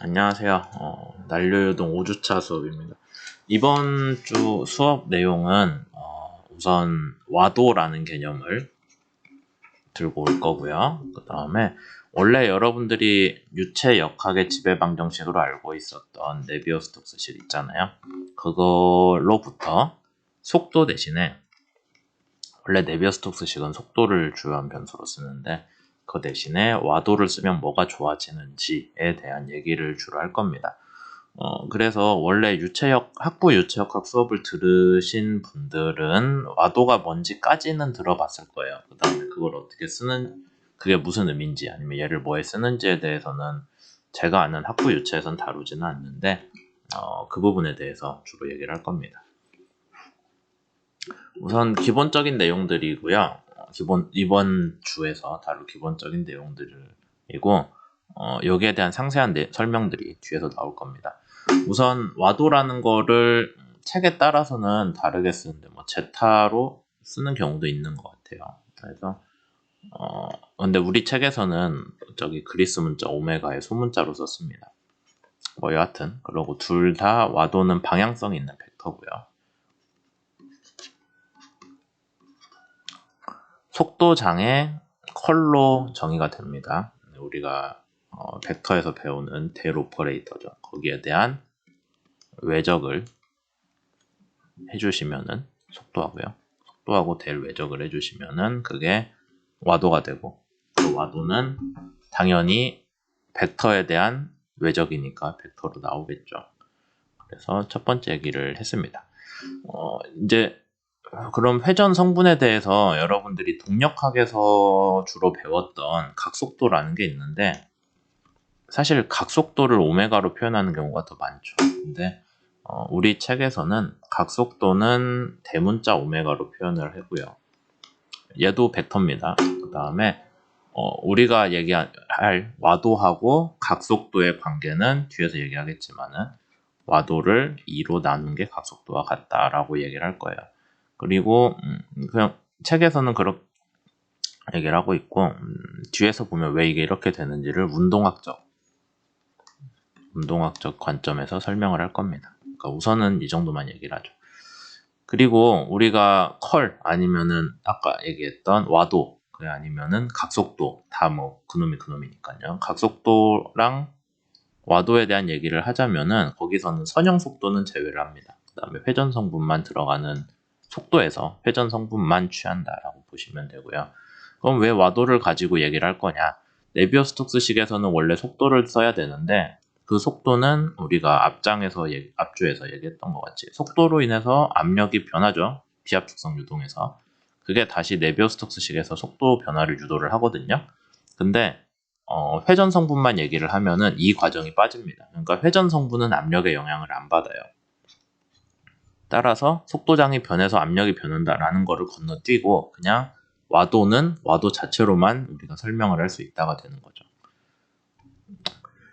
안녕하세요. 난류유동 5주차 수업입니다. 이번 주 수업 내용은 우선 와도라는 개념을 들고 올 거고요. 그 다음에 원래 여러분들이 유체 역학의 지배 방정식으로 알고 있었던 네비어-스톡스식 있잖아요. 그걸로부터 속도 대신에 원래 네비어-스톡스식은 속도를 주요한 변수로 쓰는데 그 대신에 와도를 쓰면 뭐가 좋아지는지에 대한 얘기를 주로 할 겁니다. 그래서 원래 학부 유체역학 수업을 들으신 분들은 와도가 뭔지까지는 들어봤을 거예요. 그 다음에 그걸 어떻게 쓰는, 그게 무슨 의미인지 아니면 얘를 뭐에 쓰는지에 대해서는 제가 아는 학부 유체에선 다루지는 않는데 그 부분에 대해서 주로 얘기를 할 겁니다. 우선 기본적인 내용들이고요. 이번 주에서 다룰 기본적인 내용들이고 여기에 대한 상세한 설명들이 뒤에서 나올 겁니다. 우선 와도라는 거를 책에 따라서는 다르게 쓰는데 뭐 제타로 쓰는 경우도 있는 것 같아요. 그래서 근데 우리 책에서는 저기 그리스 문자 오메가의 소문자로 썼습니다. 뭐 여하튼 그러고 둘 다 와도는 방향성이 있는 벡터고요. 속도장애 컬로 정의가 됩니다. 우리가 벡터에서 배우는 델 오퍼레이터죠. 거기에 대한 외적을 해주시면은 속도하고 델 외적을 해주시면은 그게 와도가 되고 그 와도는 당연히 벡터에 대한 외적이니까 벡터로 나오겠죠. 그래서 첫 번째 얘기를 했습니다. 이제 그럼 회전 성분에 대해서 여러분들이 동력학에서 주로 배웠던 각속도라는 게 있는데 사실 각속도를 오메가로 표현하는 경우가 더 많죠. 근데 우리 책에서는 각속도는 대문자 오메가로 표현을 하고요. 얘도 벡터입니다. 그 다음에 우리가 얘기할 와도하고 각속도의 관계는 뒤에서 얘기하겠지만은 와도를 2로 나눈 게 각속도와 같다라고 얘기를 할 거예요. 그리고 그냥 책에서는 그렇게 얘기를 하고 있고 뒤에서 보면 왜 이게 이렇게 되는지를 운동학적 관점에서 설명을 할 겁니다. 그러니까 우선은 이 정도만 얘기를 하죠. 그리고 우리가 컬 아니면은 아까 얘기했던 와도 아니면은 각속도 다 뭐 그놈이니까요. 각속도랑 와도에 대한 얘기를 하자면은 거기서는 선형 속도는 제외를 합니다. 그 다음에 회전 성분만 들어가는 속도에서 회전 성분만 취한다라고 보시면 되고요. 그럼 왜 와도를 가지고 얘기를 할 거냐? 네비어-스톡스식에서는 원래 속도를 써야 되는데 그 속도는 우리가 앞주에서 얘기했던 것 같이 속도로 인해서 압력이 변하죠. 비압축성 유동에서. 그게 다시 네비어-스톡스식에서 속도 변화를 유도를 하거든요. 근데 회전 성분만 얘기를 하면은 이 과정이 빠집니다. 그러니까 회전 성분은 압력의 영향을 안 받아요. 따라서 속도장이 변해서 압력이 변한다라는 거를 건너뛰고 그냥 와도는 와도 자체로만 우리가 설명을 할 수 있다가 되는 거죠.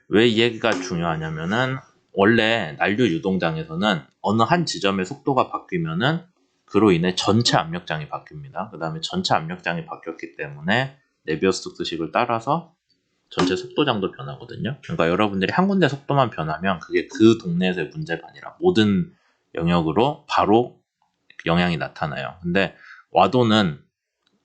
왜 이 얘기가 중요하냐면은 원래 난류 유동장에서는 어느 한 지점의 속도가 바뀌면은 그로 인해 전체 압력장이 바뀝니다. 그 다음에 전체 압력장이 바뀌었기 때문에 네비어-스톡스식을 따라서 전체 속도장도 변하거든요. 그러니까 여러분들이 한 군데 속도만 변하면 그게 그 동네에서의 문제가 아니라 모든 영역으로 바로 영향이 나타나요. 근데 와도는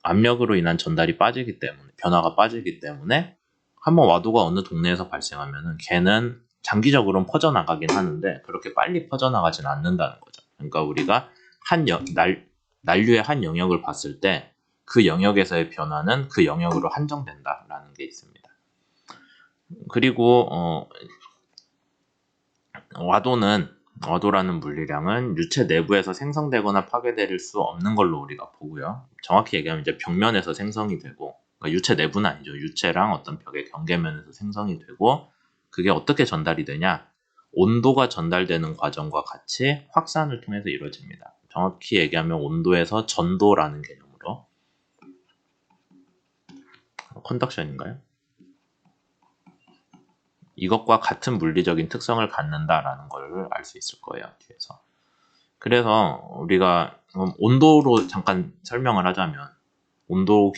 압력으로 인한 전달이 빠지기 때문에 변화가 빠지기 때문에 한번 와도가 어느 동네에서 발생하면은 걔는 장기적으로는 퍼져나가긴 하는데 그렇게 빨리 퍼져나가진 않는다는 거죠. 그러니까 우리가 난류의 한 영역을 봤을 때 그 영역에서의 변화는 그 영역으로 한정된다라는 게 있습니다. 그리고 와도라는 물리량은 유체 내부에서 생성되거나 파괴될 수 없는 걸로 우리가 보고요. 정확히 얘기하면 이제 벽면에서 생성이 되고, 그러니까 유체 내부는 아니죠. 유체랑 어떤 벽의 경계면에서 생성이 되고, 그게 어떻게 전달이 되냐? 온도가 전달되는 과정과 같이 확산을 통해서 이루어집니다. 정확히 얘기하면 온도에서 전도라는 개념으로 컨덕션인가요? 이것과 같은 물리적인 특성을 갖는다라는 걸 알 수 있을 거예요. 뒤에서. 그래서 우리가 온도로 잠깐 설명을 하자면 온도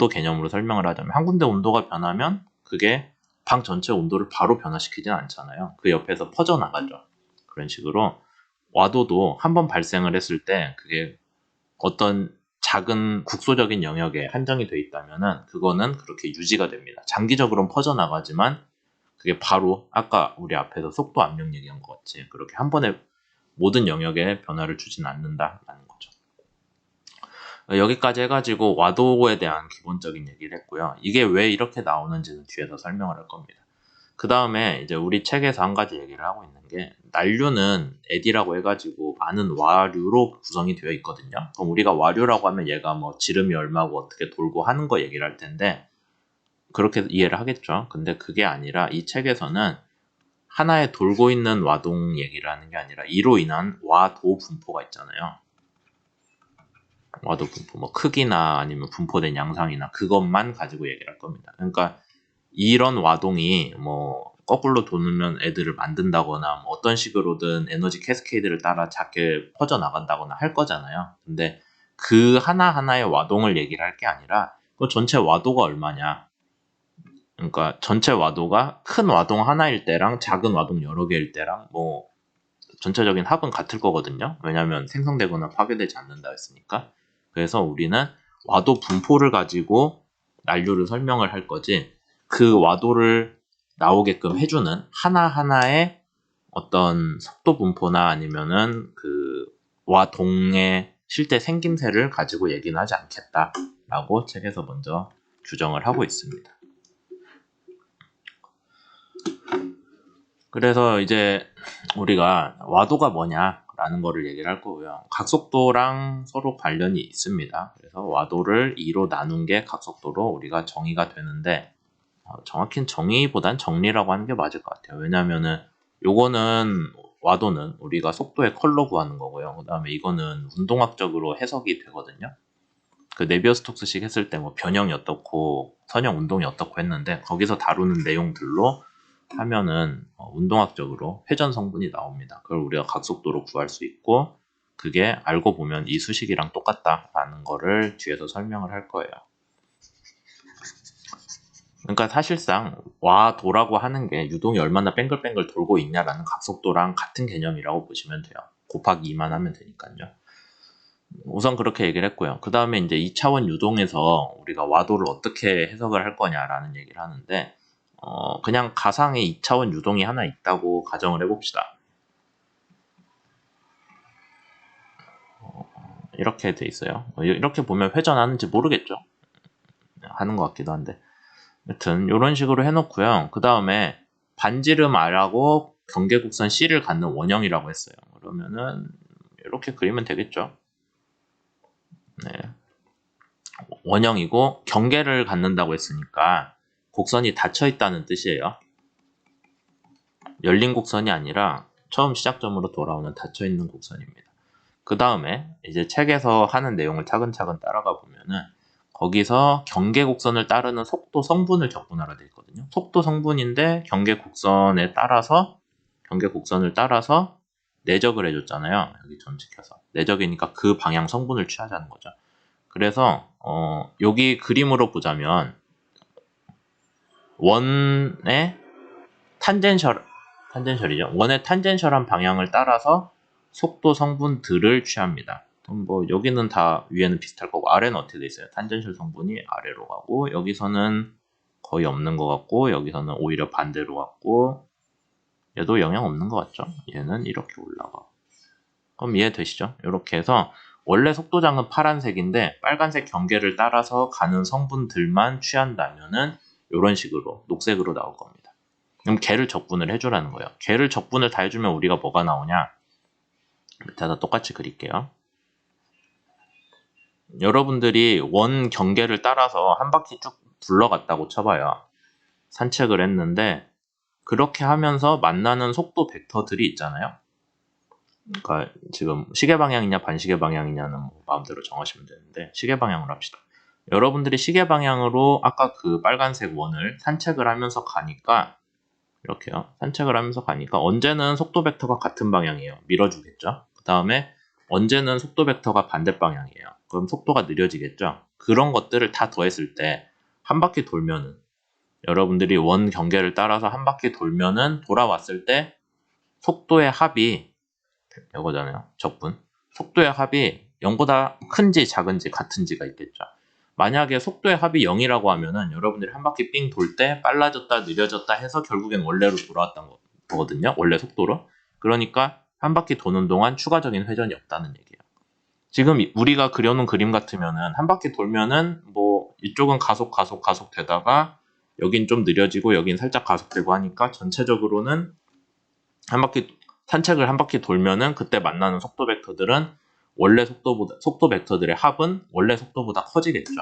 개념으로 설명을 하자면 한 군데 온도가 변하면 그게 방 전체 온도를 바로 변화시키진 않잖아요. 그 옆에서 퍼져나가죠. 그런 식으로 와도도 한번 발생을 했을 때 그게 어떤 작은 국소적인 영역에 한정이 돼 있다면은 그거는 그렇게 유지가 됩니다. 장기적으로는 퍼져나가지만 그게 바로 아까 우리 앞에서 속도 압력 얘기한 것 같이 그렇게 한 번에 모든 영역에 변화를 주진 않는다라는 거죠. 여기까지 해가지고 와도에 대한 기본적인 얘기를 했고요. 이게 왜 이렇게 나오는지는 뒤에서 설명을 할 겁니다. 그 다음에 이제 우리 책에서 한 가지 얘기를 하고 있는 게 난류는 에디라고 해가지고 많은 와류로 구성이 되어 있거든요. 그럼 우리가 와류라고 하면 얘가 뭐 지름이 얼마고 어떻게 돌고 하는 거 얘기를 할 텐데 그렇게 이해를 하겠죠. 근데 그게 아니라 이 책에서는 하나의 돌고 있는 와동 얘기를 하는 게 아니라 이로 인한 와도 분포가 있잖아요. 와도 분포, 뭐 크기나 아니면 분포된 양상이나 그것만 가지고 얘기를 할 겁니다. 그러니까 이런 와동이 뭐 거꾸로 도는 애들을 만든다거나 뭐 어떤 식으로든 에너지 캐스케이드를 따라 작게 퍼져나간다거나 할 거잖아요. 근데 그 하나하나의 와동을 얘기를 할 게 아니라 그 전체 와도가 얼마냐. 그러니까 전체 와도가 큰 와동 하나일 때랑 작은 와동 여러 개일 때랑 뭐 전체적인 합은 같을 거거든요. 왜냐하면 생성되거나 파괴되지 않는다 했으니까. 그래서 우리는 와도 분포를 가지고 난류를 설명을 할 거지 그 와도를 나오게끔 해주는 하나하나의 어떤 속도 분포나 아니면은 그 와동의 실제 생김새를 가지고 얘기는 하지 않겠다라고 책에서 먼저 규정을 하고 있습니다. 그래서 이제 우리가 와도가 뭐냐라는 거를 얘기를 할 거고요. 각속도랑 서로 관련이 있습니다. 그래서 와도를 2로 나눈 게 각속도로 우리가 정의가 되는데 정확히는 정의보단 정리라고 하는 게 맞을 것 같아요. 왜냐면은 요거는 와도는 우리가 속도의 컬러 구하는 거고요. 그 다음에 이거는 운동학적으로 해석이 되거든요. 그 네비어스톡스식 했을 때 뭐 변형이 어떻고 선형 운동이 어떻고 했는데 거기서 다루는 내용들로 하면은 운동학적으로 회전 성분이 나옵니다. 그걸 우리가 각속도로 구할 수 있고 그게 알고 보면 이 수식이랑 똑같다라는 거를 뒤에서 설명을 할 거예요. 그러니까 사실상 와도라고 하는 게 유동이 얼마나 뱅글뱅글 돌고 있냐라는 각속도랑 같은 개념이라고 보시면 돼요. 곱하기 2만 하면 되니까요. 우선 그렇게 얘기를 했고요. 그 다음에 이제 2차원 유동에서 우리가 와도를 어떻게 해석을 할 거냐라는 얘기를 하는데 그냥 가상의 2차원 유동이 하나 있다고 가정을 해봅시다. 이렇게 돼 있어요. 이렇게 보면 회전하는지 모르겠죠? 하는 것 같기도 한데. 여튼 이런 식으로 해놓고요. 그 다음에 반지름 R하고 경계곡선 C를 갖는 원형이라고 했어요. 그러면은 이렇게 그리면 되겠죠? 네. 원형이고 경계를 갖는다고 했으니까 곡선이 닫혀 있다는 뜻이에요. 열린 곡선이 아니라 처음 시작점으로 돌아오는 닫혀 있는 곡선입니다. 그 다음에 이제 책에서 하는 내용을 차근차근 따라가 보면은 거기서 경계 곡선을 따르는 속도 성분을 적분하라 되어 있거든요. 속도 성분인데 경계 곡선을 따라서 내적을 해줬잖아요. 여기 점 찍혀서 내적이니까 그 방향 성분을 취하자는 거죠. 그래서 여기 그림으로 보자면 원의 탄젠셜이죠. 원의 탄젠셜한 방향을 따라서 속도 성분들을 취합니다. 뭐 여기는 다 위에는 비슷할 거고 아래는 어떻게 돼 있어요? 탄젠셜 성분이 아래로 가고 여기서는 거의 없는 것 같고 여기서는 오히려 반대로 갔고 얘도 영향 없는 것 같죠? 얘는 이렇게 올라가. 그럼 이해되시죠? 이렇게 해서 원래 속도장은 파란색인데 빨간색 경계를 따라서 가는 성분들만 취한다면은 이런 식으로 녹색으로 나올 겁니다. 그럼 걔를 적분을 해주라는 거예요. 걔를 적분을 다 해주면 우리가 뭐가 나오냐? 밑에다 똑같이 그릴게요. 여러분들이 원 경계를 따라서 한 바퀴 쭉 둘러갔다고 쳐봐요. 산책을 했는데 그렇게 하면서 만나는 속도 벡터들이 있잖아요. 그러니까 지금 시계 방향이냐 반시계 방향이냐는 뭐 마음대로 정하시면 되는데 시계 방향으로 합시다. 여러분들이 시계 방향으로 아까 그 빨간색 원을 산책을 하면서 가니까 이렇게요. 산책을 하면서 가니까 언제는 속도 벡터가 같은 방향이에요. 밀어주겠죠. 그 다음에 언제는 속도 벡터가 반대 방향이에요. 그럼 속도가 느려지겠죠. 그런 것들을 다 더했을 때 한 바퀴 돌면은 여러분들이 원 경계를 따라서 한 바퀴 돌면은 돌아왔을 때 속도의 합이 이거잖아요. 적분. 속도의 합이 0보다 큰지 작은지 같은지가 있겠죠. 만약에 속도의 합이 0이라고 하면은 여러분들이 한 바퀴 삥 돌 때 빨라졌다 느려졌다 해서 결국엔 원래로 돌아왔던 거거든요. 원래 속도로. 그러니까 한 바퀴 도는 동안 추가적인 회전이 없다는 얘기예요. 지금 우리가 그려놓은 그림 같으면은 한 바퀴 돌면은 뭐 이쪽은 가속 되다가 여긴 좀 느려지고 여긴 살짝 가속되고 하니까 전체적으로는 한 바퀴 산책을 한 바퀴 돌면은 그때 만나는 속도 벡터들은 원래 속도 벡터들의 합은 원래 속도보다 커지겠죠.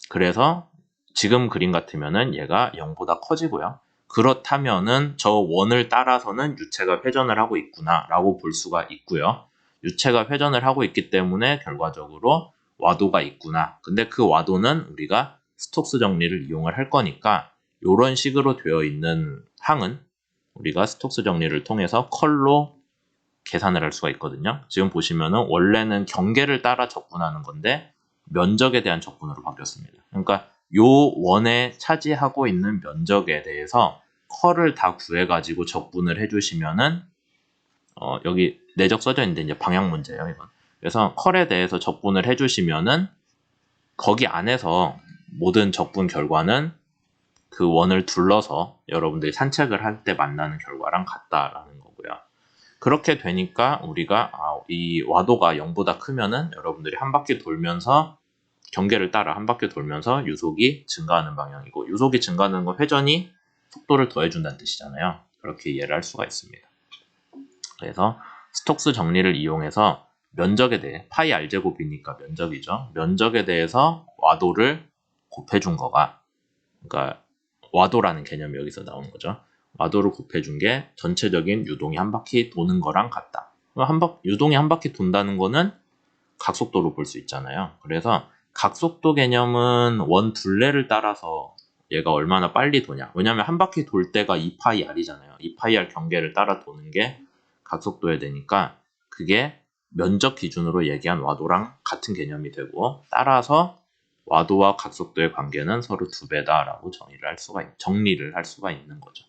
그래서 지금 그림 같으면은 얘가 0보다 커지고요. 그렇다면은 저 원을 따라서는 유체가 회전을 하고 있구나라고 볼 수가 있고요. 유체가 회전을 하고 있기 때문에 결과적으로 와도가 있구나. 근데 그 와도는 우리가 스톡스 정리를 이용을 할 거니까 이런 식으로 되어 있는 항은 우리가 스톡스 정리를 통해서 컬로 계산을 할 수가 있거든요. 지금 보시면은 원래는 경계를 따라 적분하는 건데 면적에 대한 적분으로 바뀌었습니다. 그러니까 요 원에 차지하고 있는 면적에 대해서 컬을 다 구해가지고 적분을 해주시면은 여기 내적 써져 있는데 이제 방향 문제예요, 이건. 그래서 컬에 대해서 적분을 해주시면은 거기 안에서 모든 적분 결과는 그 원을 둘러서 여러분들이 산책을 할 때 만나는 결과랑 같다라는 거고요. 그렇게 되니까 우리가 이 와도가 0보다 크면은 여러분들이 한 바퀴 돌면서 경계를 따라 한 바퀴 돌면서 유속이 증가하는 방향이고 유속이 증가하는 건 회전이 속도를 더해준다는 뜻이잖아요. 그렇게 이해를 할 수가 있습니다. 그래서 스톡스 정리를 이용해서 면적에 대해 파이 r제곱이니까 면적이죠. 면적에 대해서 와도를 곱해준 거가 그러니까 와도라는 개념이 여기서 나오는 거죠. 와도를 곱해준 게 전체적인 유동이 한 바퀴 도는 거랑 같다. 유동이 한 바퀴 돈다는 거는 각속도로 볼 수 있잖아요. 그래서 각속도 개념은 원 둘레를 따라서 얘가 얼마나 빨리 도냐. 왜냐면 한 바퀴 돌 때가 2파이 r이잖아요. 2파이 r 경계를 따라 도는 게 각속도야 되니까 그게 면적 기준으로 얘기한 와도랑 같은 개념이 되고 따라서 와도와 각속도의 관계는 서로 2배다라고 정리를 할 수가 있는 거죠.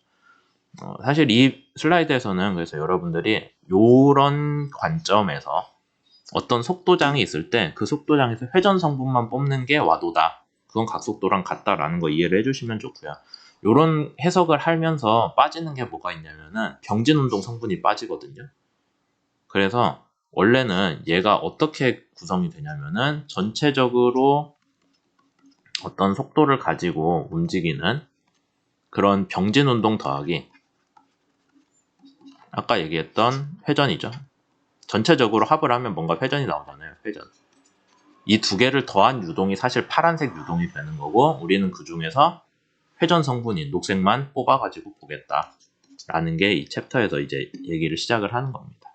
사실 이 슬라이드에서는 그래서 여러분들이 이런 관점에서 어떤 속도장이 있을 때 그 속도장에서 회전 성분만 뽑는 게 와도다. 그건 각속도랑 같다라는 거 이해를 해주시면 좋고요. 이런 해석을 하면서 빠지는 게 뭐가 있냐면은 병진운동 성분이 빠지거든요. 그래서 원래는 얘가 어떻게 구성이 되냐면은 전체적으로 어떤 속도를 가지고 움직이는 그런 병진운동 더하기 아까 얘기했던 회전이죠. 전체적으로 합을 하면 뭔가 회전이 나오잖아요. 회전. 이 두 개를 더한 유동이 사실 파란색 유동이 되는 거고 우리는 그 중에서 회전 성분인 녹색만 뽑아가지고 보겠다 라는 게 이 챕터에서 이제 얘기를 시작을 하는 겁니다.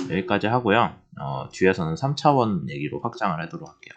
여기까지 하고요. 뒤에서는 3차원 얘기로 확장을 하도록 할게요.